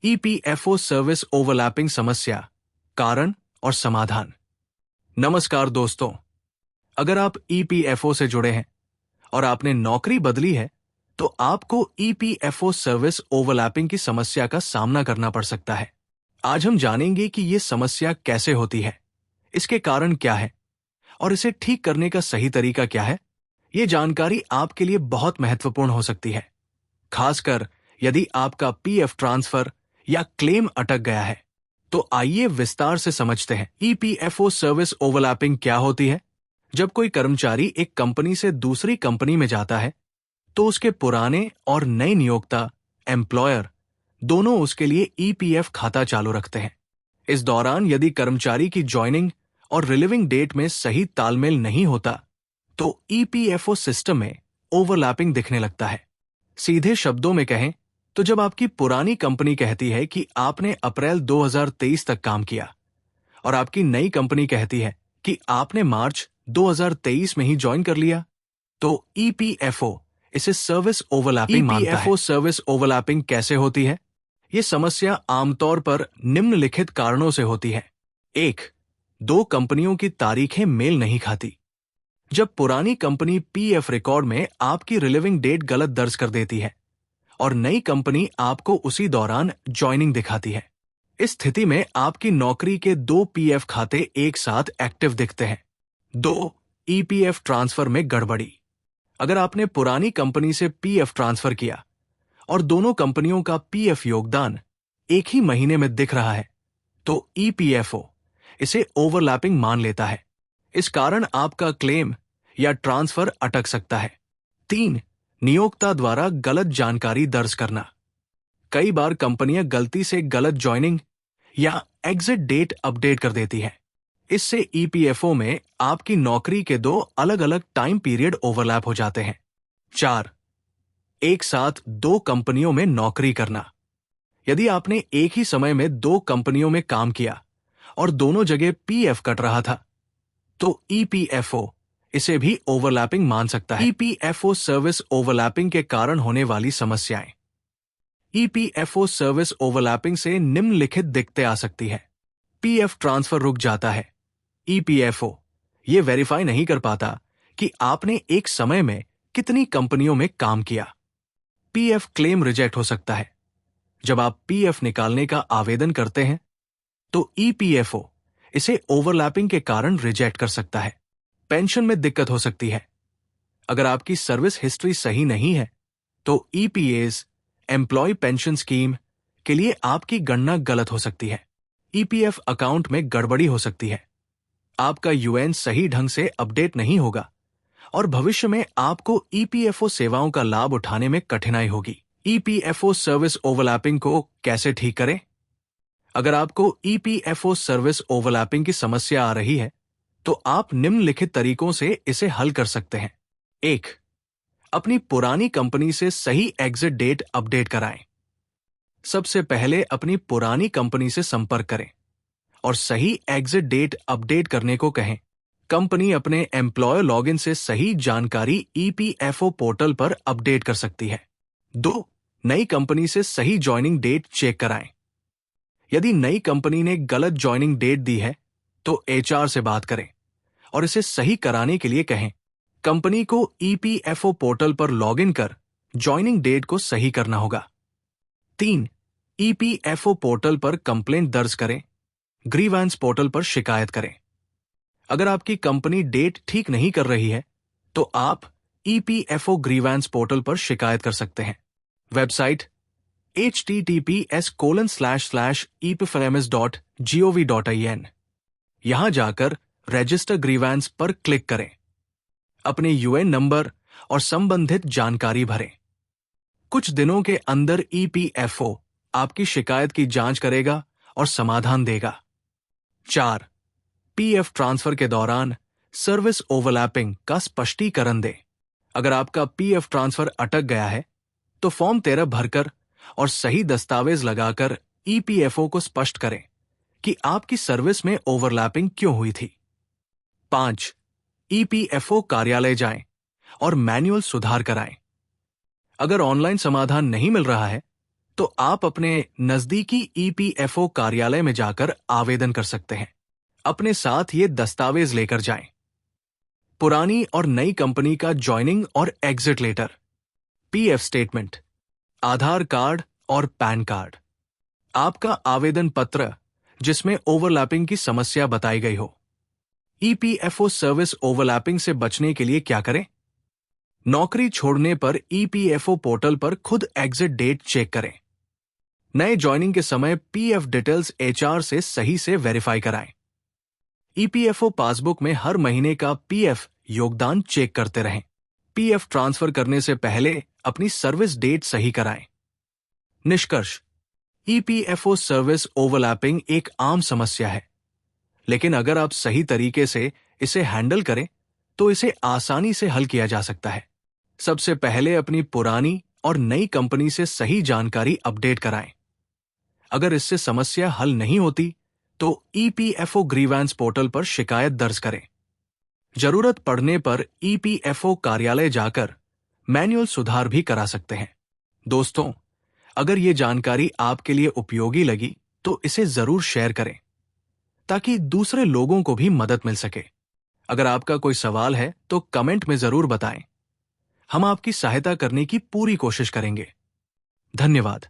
EPFO service overlapping समस्या, कारण और समाधान। नमस्कार दोस्तों, अगर आप ईपीएफओ से जुड़े हैं और आपने नौकरी बदली है तो आपको ईपीएफओ सर्विस ओवरलैपिंग की समस्या का सामना करना पड़ सकता है। आज हम जानेंगे कि यह समस्या कैसे होती है, इसके कारण क्या है और इसे ठीक करने का सही तरीका क्या है। यह जानकारी आपके लिए बहुत महत्वपूर्ण हो सकती है, खासकर यदि आपका पीएफ ट्रांसफर या क्लेम अटक गया है। तो आइए विस्तार से समझते हैं ईपीएफओ सर्विस ओवरलैपिंग क्या होती है। जब कोई कर्मचारी एक कंपनी से दूसरी कंपनी में जाता है तो उसके पुराने और नए नियोक्ता एम्प्लॉयर दोनों उसके लिए ईपीएफ खाता चालू रखते हैं। इस दौरान यदि कर्मचारी की ज्वाइनिंग और रिलीविंग डेट में सही तालमेल नहीं होता तो ईपीएफओ सिस्टम में ओवरलैपिंग दिखने लगता है। सीधे शब्दों में कहें तो जब आपकी पुरानी कंपनी कहती है कि आपने अप्रैल 2023 तक काम किया और आपकी नई कंपनी कहती है कि आपने मार्च 2023 में ही ज्वाइन कर लिया, तो ईपीएफओ इसे सर्विस ओवरलैपिंग मानता है। ईपीएफओ सर्विस ओवरलैपिंग कैसे होती है? यह समस्या आमतौर पर निम्नलिखित कारणों से होती है। 1. दो कंपनियों की तारीखें मेल नहीं खाती। जब पुरानी कंपनी पीएफ रिकॉर्ड में आपकी रिलीविंग डेट गलत दर्ज कर देती है और नई कंपनी आपको उसी दौरान ज्वाइनिंग दिखाती है, इस स्थिति में आपकी नौकरी के 2 पीएफ खाते एक साथ एक्टिव दिखते हैं। 2. ईपीएफ ट्रांसफर में गड़बड़ी। अगर आपने पुरानी कंपनी से पीएफ ट्रांसफर किया और दोनों कंपनियों का पीएफ योगदान एक ही महीने में दिख रहा है तो ईपीएफओ इसे ओवरलैपिंग मान लेता है। इस कारण आपका क्लेम या ट्रांसफर अटक सकता है। 3. नियोक्ता द्वारा गलत जानकारी दर्ज करना। कई बार कंपनियां गलती से गलत ज्वाइनिंग या एग्जिट डेट अपडेट कर देती हैं। इससे ईपीएफओ में आपकी नौकरी के 2 अलग अलग टाइम पीरियड ओवरलैप हो जाते हैं। 4. एक साथ 2 कंपनियों में नौकरी करना। यदि आपने एक ही समय में 2 कंपनियों में काम किया और दोनों जगह पीएफ कट रहा था तो ईपीएफओ इसे भी ओवरलैपिंग मान सकता है। ईपीएफओ सर्विस ओवरलैपिंग के कारण होने वाली समस्याएं। ईपीएफओ सर्विस ओवरलैपिंग से निम्नलिखित दिक्कतें आ सकती है। पीएफ ट्रांसफर रुक जाता है। ईपीएफओ यह वेरीफाई नहीं कर पाता कि आपने एक समय में कितनी कंपनियों में काम किया। पीएफ क्लेम रिजेक्ट हो सकता है। जब आप पीएफ निकालने का आवेदन करते हैं तो ईपीएफओ इसे ओवरलैपिंग के कारण रिजेक्ट कर सकता है। पेंशन में दिक्कत हो सकती है। अगर आपकी सर्विस हिस्ट्री सही नहीं है तो ईपीएस एम्प्लॉय पेंशन स्कीम के लिए आपकी गणना गलत हो सकती है। ईपीएफ अकाउंट में गड़बड़ी हो सकती है। आपका यूएन सही ढंग से अपडेट नहीं होगा और भविष्य में आपको ईपीएफओ सेवाओं का लाभ उठाने में कठिनाई होगी। ईपीएफओ सर्विस ओवरलैपिंग को कैसे ठीक करें? अगर आपको ईपीएफओ सर्विस ओवरलैपिंग की समस्या आ रही है तो आप निम्नलिखित तरीकों से इसे हल कर सकते हैं। 1. अपनी पुरानी कंपनी से सही एग्जिट डेट अपडेट कराएं। सबसे पहले अपनी पुरानी कंपनी से संपर्क करें और सही एग्जिट डेट अपडेट करने को कहें। कंपनी अपने एम्प्लॉयर लॉगिन से सही जानकारी ईपीएफओ पोर्टल पर अपडेट कर सकती है। 2. नई कंपनी से सही ज्वाइनिंग डेट चेक कराएं। यदि नई कंपनी ने गलत ज्वाइनिंग डेट दी है तो एचआर से बात करें और इसे सही कराने के लिए कहें। कंपनी को ईपीएफओ पोर्टल पर लॉगिन कर ज्वाइनिंग डेट को सही करना होगा। 3. ईपीएफओ पोर्टल पर कंप्लेंट दर्ज करें। ग्रीवांस पोर्टल पर शिकायत करें। अगर आपकी कंपनी डेट ठीक नहीं कर रही है तो आप ईपीएफओ ग्रीवांस पोर्टल पर शिकायत कर सकते हैं। Website https://epfms.gov.in। यहां जाकर रजिस्टर ग्रीवांस पर क्लिक करें। अपने यूएन नंबर और संबंधित जानकारी भरें। कुछ दिनों के अंदर ईपीएफओ आपकी शिकायत की जांच करेगा और समाधान देगा। 4. पीएफ ट्रांसफर के दौरान सर्विस ओवरलैपिंग का स्पष्टीकरण दें। अगर आपका पीएफ ट्रांसफर अटक गया है तो फॉर्म 13 भरकर और सही दस्तावेज लगाकर ईपीएफओ को स्पष्ट करें कि आपकी सर्विस में ओवरलैपिंग क्यों हुई थी। 5. ईपीएफओ कार्यालय जाएं और मैन्युअल सुधार कराएं। अगर ऑनलाइन समाधान नहीं मिल रहा है तो आप अपने नजदीकी ईपीएफओ कार्यालय में जाकर आवेदन कर सकते हैं। अपने साथ ये दस्तावेज लेकर जाएं। पुरानी और नई कंपनी का ज्वाइनिंग और एग्जिट लेटर, पीएफ स्टेटमेंट, आधार कार्ड और पैन कार्ड, आपका आवेदन पत्र जिसमें ओवरलैपिंग की समस्या बताई गई हो। ईपीएफओ सर्विस ओवरलैपिंग से बचने के लिए क्या करें? नौकरी छोड़ने पर ईपीएफओ पोर्टल पर खुद एग्जिट डेट चेक करें। नए ज्वाइनिंग के समय पीएफ डिटेल्स एचआर से सही से वेरीफाई कराएं। ईपीएफओ पासबुक में हर महीने का पीएफ योगदान चेक करते रहें। पीएफ ट्रांसफर करने से पहले अपनी सर्विस डेट सही कराएं। निष्कर्ष, ईपीएफओ सर्विस ओवरलैपिंग एक आम समस्या है, लेकिन अगर आप सही तरीके से इसे हैंडल करें तो इसे आसानी से हल किया जा सकता है। सबसे पहले अपनी पुरानी और नई कंपनी से सही जानकारी अपडेट कराएं। अगर इससे समस्या हल नहीं होती तो ईपीएफओ ग्रीवेंस पोर्टल पर शिकायत दर्ज करें। जरूरत पड़ने पर ईपीएफओ कार्यालय जाकर मैन्युअल सुधार भी करा सकते हैं। दोस्तों, अगर ये जानकारी आपके लिए उपयोगी लगी तो इसे जरूर शेयर करें ताकि दूसरे लोगों को भी मदद मिल सके। अगर आपका कोई सवाल है तो कमेंट में जरूर बताएं। हम आपकी सहायता करने की पूरी कोशिश करेंगे। धन्यवाद।